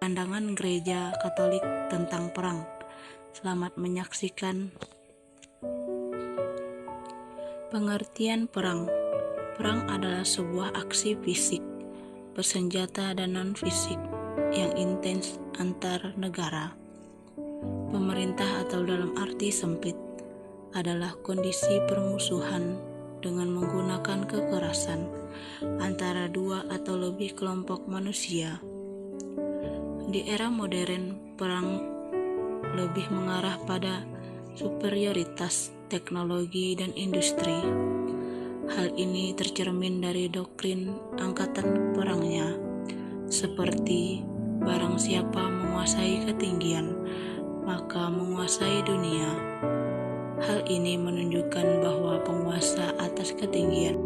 Pandangan Gereja Katolik tentang perang. Selamat menyaksikan pengertian perang. Perang adalah sebuah aksi fisik, bersenjata dan non-fisik yang intens antar negara. Pemerintah atau dalam arti sempit adalah kondisi permusuhan dengan menggunakan kekerasan antara dua atau lebih kelompok manusia. Di era modern, perang lebih mengarah pada superioritas teknologi dan industri. Hal ini tercermin dari doktrin angkatan perangnya, seperti barang siapa menguasai ketinggian, maka menguasai dunia. Hal ini menunjukkan bahwa penguasa atas ketinggian.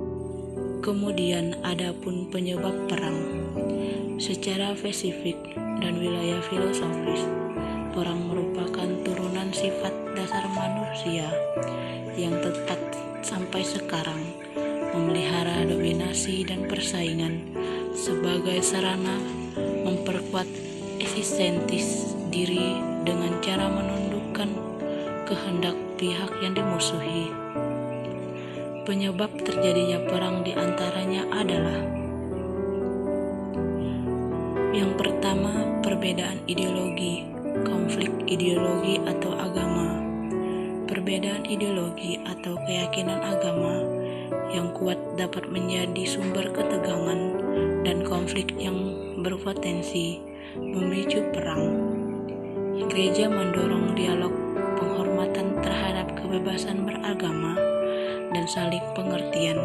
Kemudian adapun penyebab perang. Secara spesifik dan wilayah filosofis, perang merupakan turunan sifat dasar manusia yang tetap sampai sekarang, memelihara dominasi dan persaingan sebagai sarana memperkuat eksistensi diri dengan cara menundukkan kehendak pihak yang dimusuhi. Penyebab terjadinya perang diantaranya adalah: yang pertama, perbedaan ideologi, konflik ideologi atau agama. Perbedaan ideologi atau keyakinan agama yang kuat dapat menjadi sumber ketegangan dan konflik yang berpotensi memicu perang. Gereja mendorong dialog penghormatan terhadap kebebasan beragama dan saling pengertian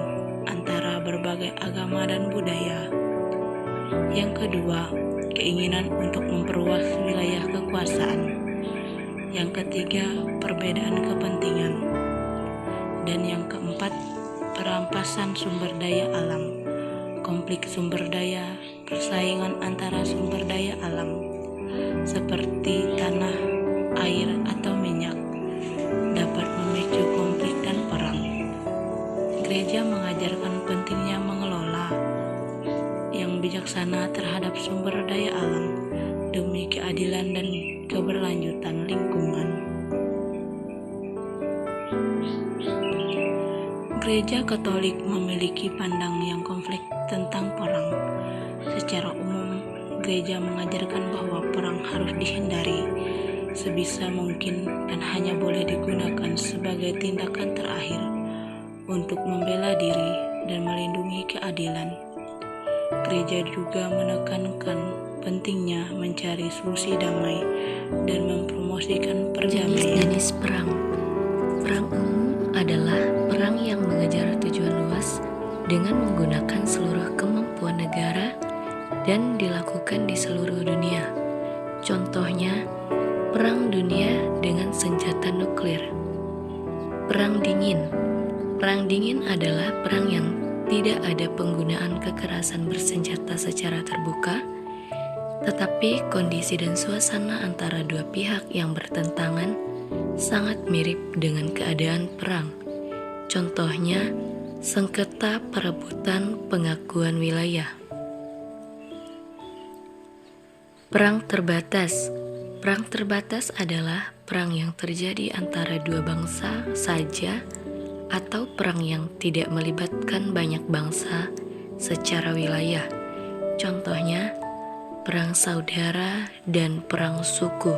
antara berbagai agama dan budaya. Yang kedua, keinginan untuk memperluas wilayah kekuasaan. Yang ketiga, perbedaan kepentingan. Dan yang keempat, perampasan sumber daya alam. Konflik sumber daya, persaingan antara sumber daya alam, seperti tanah, air, atau minyak, dapat memicu konflik dan perang. Gereja mengajarkan pentingnya mengelola yang bijaksana terhadap sumber daya alam demi keadilan dan keberlanjutan lingkungan. Gereja Katolik memiliki pandangan yang konflik tentang perang. Secara umum, gereja mengajarkan bahwa perang harus dihindari sebisa mungkin dan hanya boleh digunakan sebagai tindakan terakhir untuk membela diri dan melindungi keadilan. Gereja juga menekankan pentingnya mencari solusi damai dan mempromosikan perdamaian. Jenis perang. Perang umum adalah perang yang mengejar tujuan luas dengan menggunakan seluruh kemampuan negara dan dilakukan di seluruh dunia. Contohnya, Perang Dunia dengan senjata nuklir. Perang Dingin. Perang dingin adalah perang yang tidak ada penggunaan kekerasan bersenjata secara terbuka, tetapi kondisi dan suasana antara dua pihak yang bertentangan sangat mirip dengan keadaan perang. Contohnya, sengketa perebutan pengakuan wilayah. Perang terbatas. Perang terbatas adalah perang yang terjadi antara dua bangsa saja atau perang yang tidak melibatkan banyak bangsa secara wilayah. Contohnya, perang saudara dan perang suku.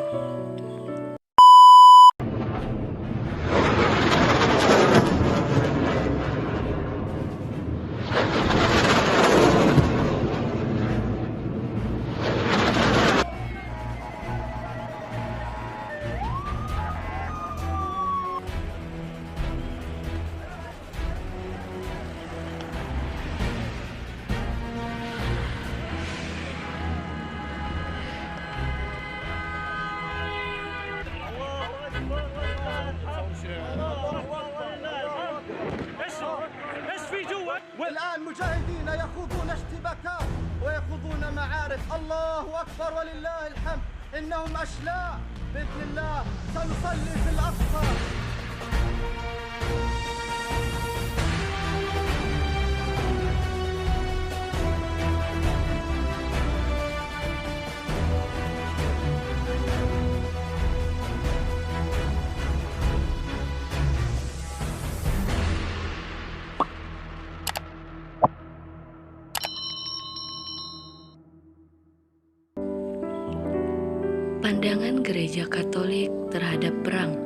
يخوضون اشتباكات ويخوضون معارك. الله أكبر ولله الحمد. إنهم أشلاء بإذن الله. سنصلي في الأقصى. Pandangan Gereja Katolik terhadap perang.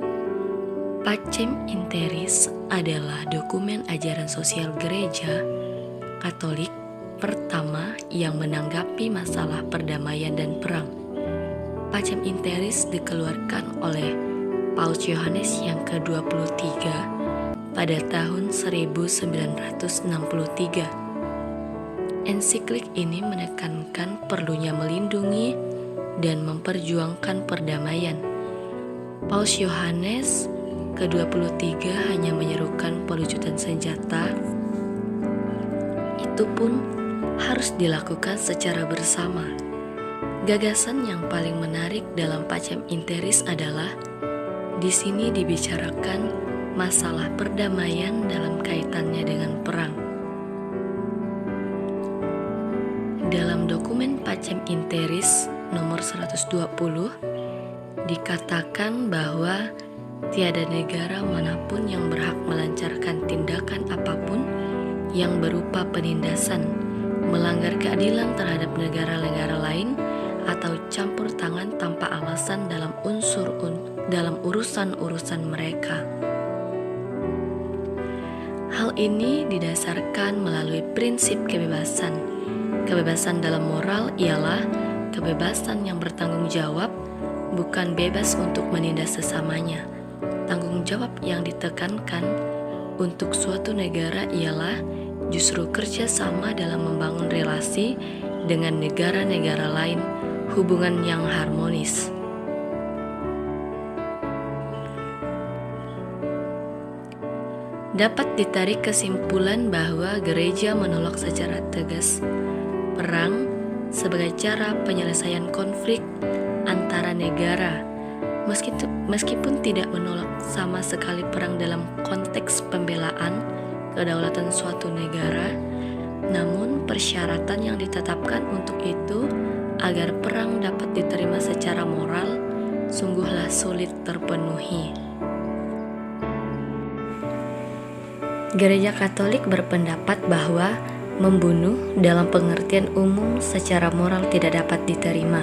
Pacem in Terris adalah dokumen ajaran sosial Gereja Katolik pertama yang menanggapi masalah perdamaian dan perang. Pacem in Terris dikeluarkan oleh Paus Yohanes yang ke-23 pada tahun 1963. Ensiklik ini menekankan perlunya melindungi dan memperjuangkan perdamaian. Paus Yohanes ke-23 hanya menyerukan pelucutan senjata. Itu pun harus dilakukan secara bersama. Gagasan yang paling menarik dalam Pacem in Terris adalah di sini dibicarakan masalah perdamaian dalam kaitannya dengan perang. Dalam dokumen Pacem in Terris nomor 120 dikatakan bahwa tiada negara manapun yang berhak melancarkan tindakan apapun yang berupa penindasan, melanggar keadilan terhadap negara-negara lain, atau campur tangan tanpa alasan dalam urusan-urusan mereka. Hal ini didasarkan melalui prinsip kebebasan. Kebebasan dalam moral ialah kebebasan yang bertanggung jawab, bukan bebas untuk menindas sesamanya. Tanggung jawab yang ditekankan untuk suatu negara ialah justru kerja sama dalam membangun relasi dengan negara-negara lain, hubungan yang harmonis. Dapat ditarik kesimpulan bahwa gereja menolak secara tegas perang sebagai cara penyelesaian konflik antara negara, meskipun tidak menolak sama sekali perang dalam konteks pembelaan kedaulatan suatu negara, namun persyaratan yang ditetapkan untuk itu agar perang dapat diterima secara moral sungguhlah sulit terpenuhi. Gereja Katolik berpendapat bahwa membunuh dalam pengertian umum secara moral tidak dapat diterima.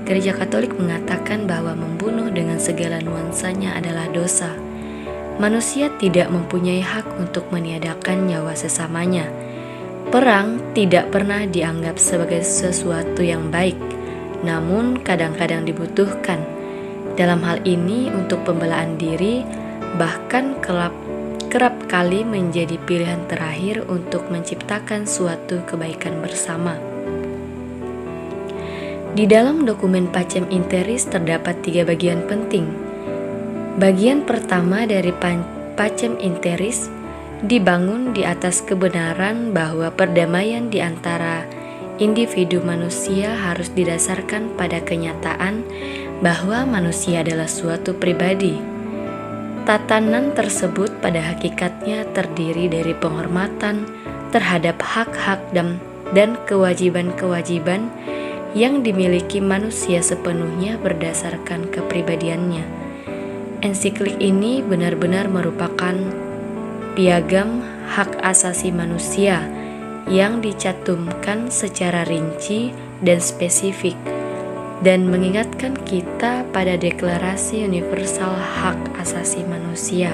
Gereja Katolik mengatakan bahwa membunuh dengan segala nuansanya adalah dosa. Manusia tidak mempunyai hak untuk meniadakan nyawa sesamanya. Perang tidak pernah dianggap sebagai sesuatu yang baik, namun kadang-kadang dibutuhkan. Dalam hal ini untuk pembelaan diri, bahkan kerap kali menjadi pilihan terakhir untuk menciptakan suatu kebaikan bersama. Di dalam dokumen Pacem in Terris terdapat 3 bagian penting. Bagian pertama dari Pacem in Terris dibangun di atas kebenaran bahwa perdamaian di antara individu manusia harus didasarkan pada kenyataan bahwa manusia adalah suatu pribadi. Tatanan tersebut pada hakikatnya terdiri dari penghormatan terhadap hak-hak dan kewajiban-kewajiban yang dimiliki manusia sepenuhnya berdasarkan kepribadiannya. Ensiklik ini benar-benar merupakan piagam hak asasi manusia yang dicantumkan secara rinci dan spesifik, dan mengingatkan kita pada Deklarasi Universal Hak Asasi Manusia.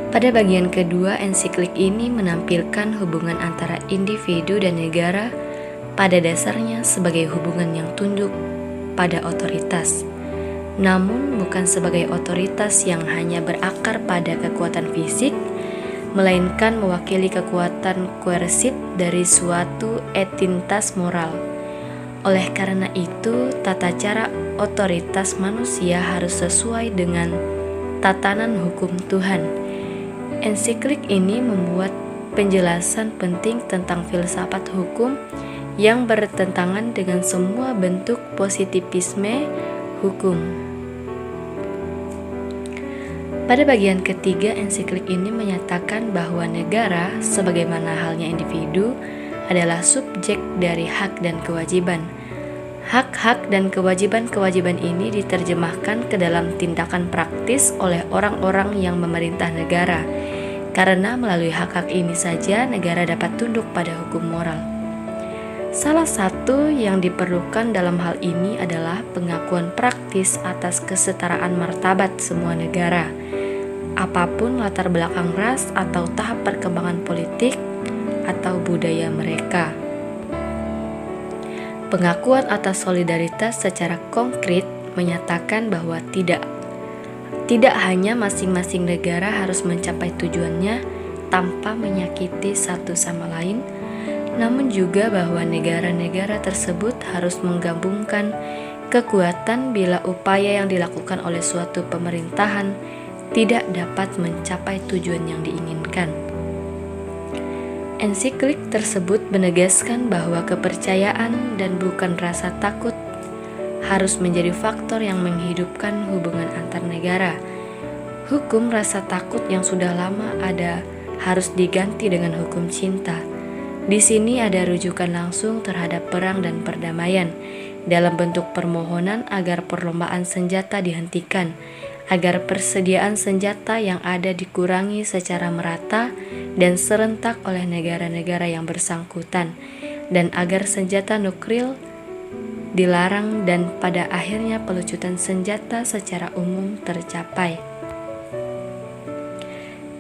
Pada bagian kedua, ensiklik ini menampilkan hubungan antara individu dan negara pada dasarnya sebagai hubungan yang tunduk pada otoritas, namun bukan sebagai otoritas yang hanya berakar pada kekuatan fisik, melainkan mewakili kekuatan koersif dari suatu entitas moral. Oleh karena itu, tata cara otoritas manusia harus sesuai dengan tatanan hukum Tuhan. Ensiklik ini membuat penjelasan penting tentang filsafat hukum yang bertentangan dengan semua bentuk positivisme hukum. Pada bagian ketiga, ensiklik ini menyatakan bahwa negara, sebagaimana halnya individu, adalah subjek dari hak dan kewajiban. Hak-hak dan kewajiban-kewajiban ini diterjemahkan ke dalam tindakan praktis oleh orang-orang yang memerintah negara, karena melalui hak-hak ini saja negara dapat tunduk pada hukum moral. Salah satu yang diperlukan dalam hal ini adalah pengakuan praktis atas kesetaraan martabat semua negara, apapun latar belakang ras atau tahap perkembangan politik atau budaya mereka. Pengakuan atas solidaritas secara konkret menyatakan bahwa tidak hanya masing-masing negara harus mencapai tujuannya tanpa menyakiti satu sama lain, namun juga bahwa negara-negara tersebut harus menggabungkan kekuatan bila upaya yang dilakukan oleh suatu pemerintahan tidak dapat mencapai tujuan yang diinginkan. Ensiklik tersebut menegaskan bahwa kepercayaan dan bukan rasa takut harus menjadi faktor yang menghidupkan hubungan antar negara. Hukum rasa takut yang sudah lama ada harus diganti dengan hukum cinta. Di sini ada rujukan langsung terhadap perang dan perdamaian dalam bentuk permohonan agar perlombaan senjata dihentikan, agar persediaan senjata yang ada dikurangi secara merata dan serentak oleh negara-negara yang bersangkutan, dan agar senjata nuklir dilarang dan pada akhirnya pelucutan senjata secara umum tercapai.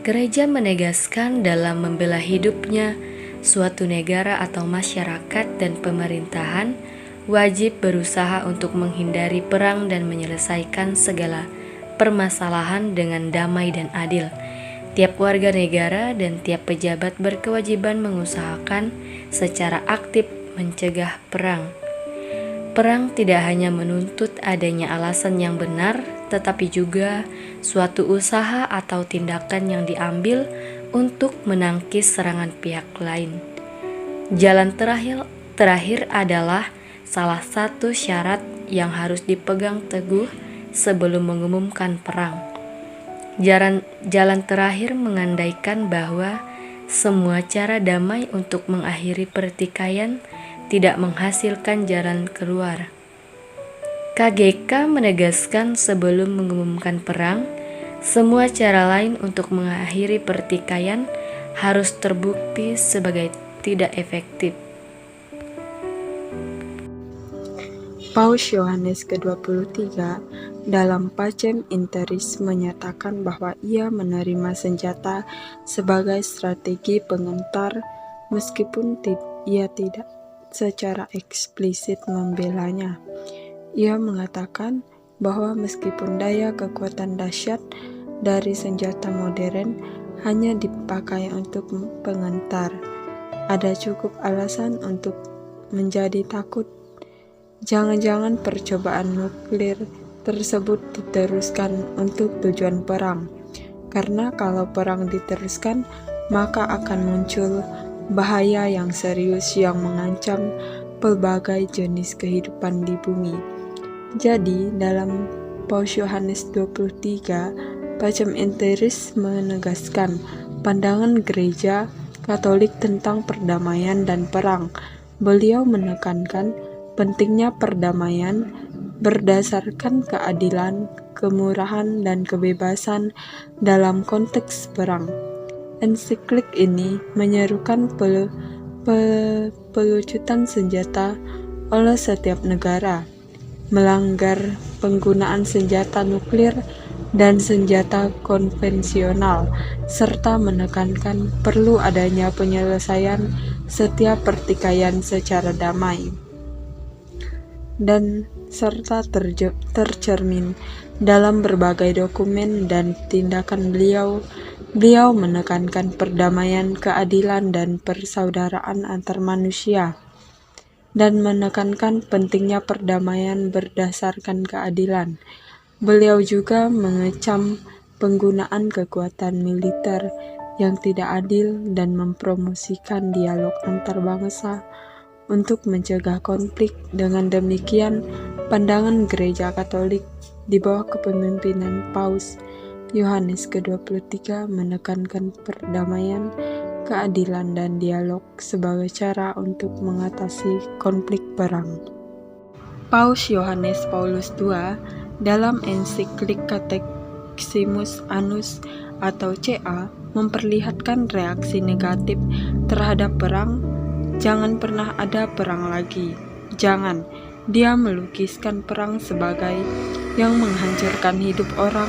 Gereja menegaskan dalam membela hidupnya suatu negara atau masyarakat dan pemerintahan wajib berusaha untuk menghindari perang dan menyelesaikan segala permasalahan dengan damai dan adil. Tiap warga negara dan tiap pejabat berkewajiban mengusahakan secara aktif mencegah perang. Perang tidak hanya menuntut adanya alasan yang benar, tetapi juga suatu usaha atau tindakan yang diambil untuk menangkis serangan pihak lain. Jalan terakhir adalah salah satu syarat yang harus dipegang teguh sebelum mengumumkan perang. Jalan terakhir mengandaikan bahwa semua cara damai untuk mengakhiri pertikaian tidak menghasilkan jalan keluar. KGK menegaskan sebelum mengumumkan perang, semua cara lain untuk mengakhiri pertikaian harus terbukti sebagai tidak efektif. Paus Yohanes ke-23 dalam Pacem in Terris menyatakan bahwa ia menerima senjata sebagai strategi pengentar meskipun ia tidak secara eksplisit membelanya. Ia mengatakan bahwa meskipun daya kekuatan dahsyat dari senjata modern hanya dipakai untuk pengentar, ada cukup alasan untuk menjadi takut. Jangan-jangan percobaan nuklir tersebut diteruskan untuk tujuan perang, karena kalau perang diteruskan, maka akan muncul bahaya yang serius yang mengancam pelbagai jenis kehidupan di bumi. Jadi, dalam Paus Yohanes 23, Pacem in Terris menegaskan pandangan gereja Katolik tentang perdamaian dan perang. Beliau menekankan pentingnya perdamaian berdasarkan keadilan, kemurahan, dan kebebasan dalam konteks perang. Ensiklik ini menyerukan pelucutan senjata oleh setiap negara, melanggar penggunaan senjata nuklir dan senjata konvensional, serta menekankan perlu adanya penyelesaian setiap pertikaian secara damai. Dan serta tercermin dalam berbagai dokumen dan tindakan beliau menekankan perdamaian, keadilan, dan persaudaraan antar manusia, dan menekankan pentingnya perdamaian berdasarkan keadilan. Beliau juga mengecam penggunaan kekuatan militer yang tidak adil dan mempromosikan dialog antar bangsa untuk mencegah konflik. Dengan demikian, pandangan Gereja Katolik di bawah kepemimpinan Paus Yohanes ke-23 menekankan perdamaian, keadilan, dan dialog sebagai cara untuk mengatasi konflik perang. Paus Yohanes Paulus II dalam ensiklik Catechimus Annus atau CA memperlihatkan reaksi negatif terhadap perang. Jangan pernah ada perang lagi. Jangan. Dia melukiskan perang sebagai yang menghancurkan hidup orang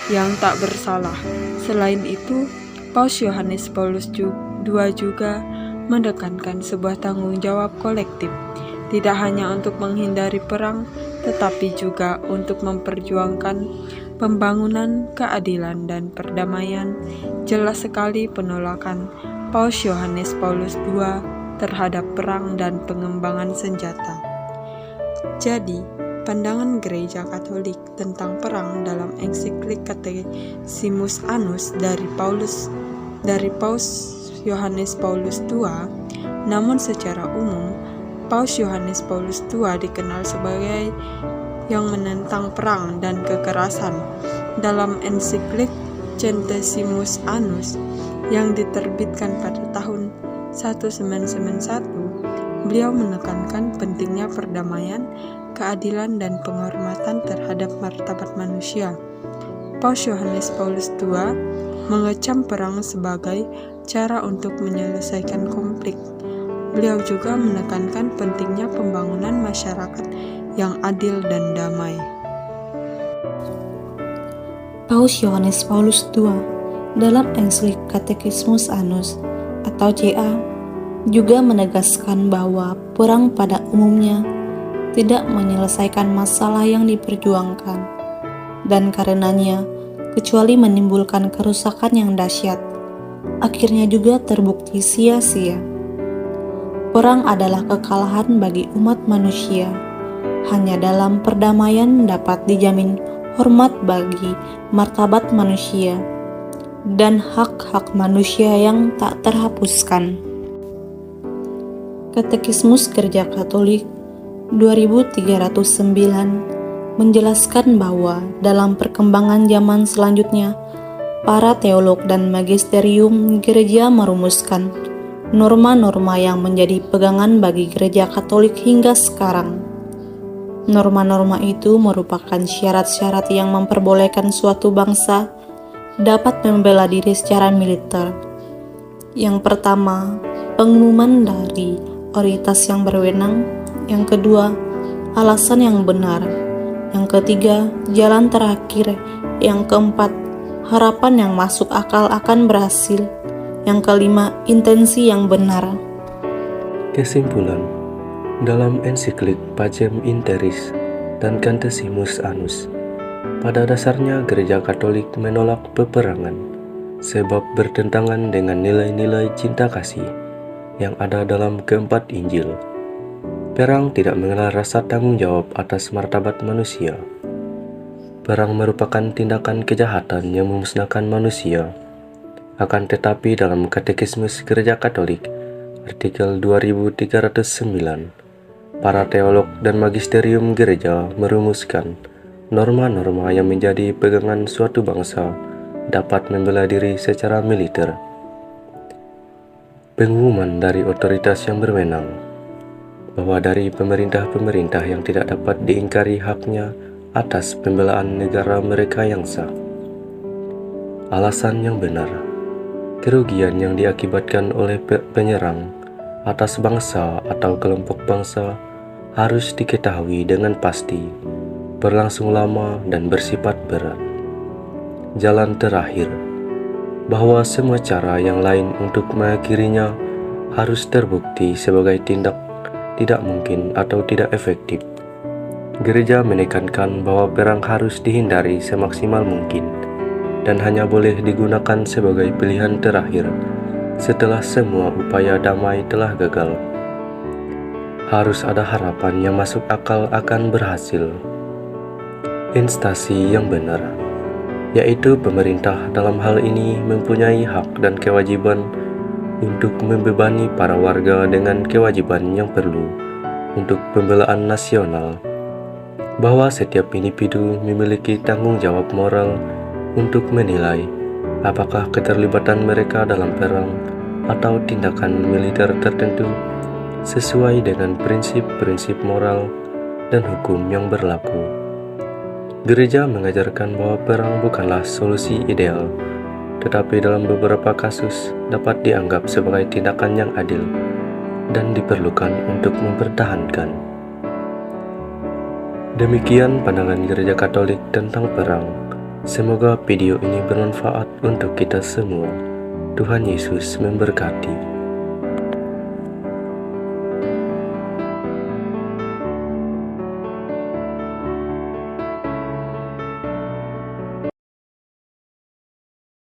yang tak bersalah. Selain itu, Paus Yohanes Paulus II juga menekankan sebuah tanggung jawab kolektif, tidak hanya untuk menghindari perang, tetapi juga untuk memperjuangkan pembangunan, keadilan, dan perdamaian. Jelas sekali penolakan Paus Yohanes Paulus II terhadap perang dan pengembangan senjata. Jadi, pandangan Gereja Katolik tentang perang dalam ensiklik Catechimus Annus dari Paus Yohanes Paulus II. Namun secara umum, Paus Yohanes Paulus II dikenal sebagai yang menentang perang dan kekerasan. Dalam ensiklik Centesimus Annus yang diterbitkan pada tahun 1991, beliau menekankan pentingnya perdamaian, keadilan, dan penghormatan terhadap martabat manusia. Paus Yohanes Paulus II mengecam perang sebagai cara untuk menyelesaikan konflik. Beliau juga menekankan pentingnya pembangunan masyarakat yang adil dan damai. Paus Yohanes Paulus II dalam ensiklik Catechimus Annus atau CA juga menegaskan bahwa perang pada umumnya tidak menyelesaikan masalah yang diperjuangkan, dan karenanya, kecuali menimbulkan kerusakan yang dahsyat, akhirnya juga terbukti sia-sia. Perang adalah kekalahan bagi umat manusia. Hanya dalam perdamaian dapat dijamin hormat bagi martabat manusia dan hak-hak manusia yang tak terhapuskan. Katekismus Gereja Katolik 2309 menjelaskan bahwa dalam perkembangan zaman selanjutnya, para teolog dan magisterium gereja merumuskan norma-norma yang menjadi pegangan bagi Gereja Katolik hingga sekarang. Norma-norma itu merupakan syarat-syarat yang memperbolehkan suatu bangsa dapat membela diri secara militer. Yang pertama, pengumuman dari otoritas yang berwenang. Yang kedua, alasan yang benar. Yang ketiga, jalan terakhir. Yang keempat, harapan yang masuk akal akan berhasil. Yang kelima, intensi yang benar. Kesimpulan, dalam ensiklik Pacem in Terris dan Catechimus Annus, pada dasarnya Gereja Katolik menolak peperangan sebab bertentangan dengan nilai-nilai cinta kasih yang ada dalam keempat Injil. Perang tidak mengenal rasa tanggung jawab atas martabat manusia. Perang merupakan tindakan kejahatan yang memusnahkan manusia. Akan tetapi dalam Katekismus Gereja Katolik, artikel 2309, para teolog dan magisterium gereja merumuskan norma-norma yang menjadi pegangan suatu bangsa dapat membela diri secara militer. Pengumuman dari otoritas yang berwenang bahwa dari pemerintah-pemerintah yang tidak dapat diingkari haknya atas pembelaan negara mereka yang sah. Alasan yang benar, kerugian yang diakibatkan oleh penyerang atas bangsa atau kelompok bangsa harus diketahui dengan pasti, berlangsung lama dan bersifat berat. Jalan terakhir, bahwa semua cara yang lain untuk mengakhirinya harus terbukti sebagai tindak tidak mungkin atau tidak efektif. Gereja menekankan bahwa perang harus dihindari semaksimal mungkin dan hanya boleh digunakan sebagai pilihan terakhir setelah semua upaya damai telah gagal. Harus ada harapan yang masuk akal akan berhasil. Instansi yang benar. yaitu pemerintah dalam hal ini mempunyai hak dan kewajiban untuk membebani para warga dengan kewajiban yang perlu untuk pembelaan nasional, bahwa setiap individu memiliki tanggung jawab moral untuk menilai apakah keterlibatan mereka dalam perang atau tindakan militer tertentu sesuai dengan prinsip-prinsip moral dan hukum yang berlaku. Gereja mengajarkan bahwa perang bukanlah solusi ideal, tetapi dalam beberapa kasus dapat dianggap sebagai tindakan yang adil dan diperlukan untuk mempertahankan. Demikian pandangan Gereja Katolik tentang perang. Semoga video ini bermanfaat untuk kita semua. Tuhan Yesus memberkati.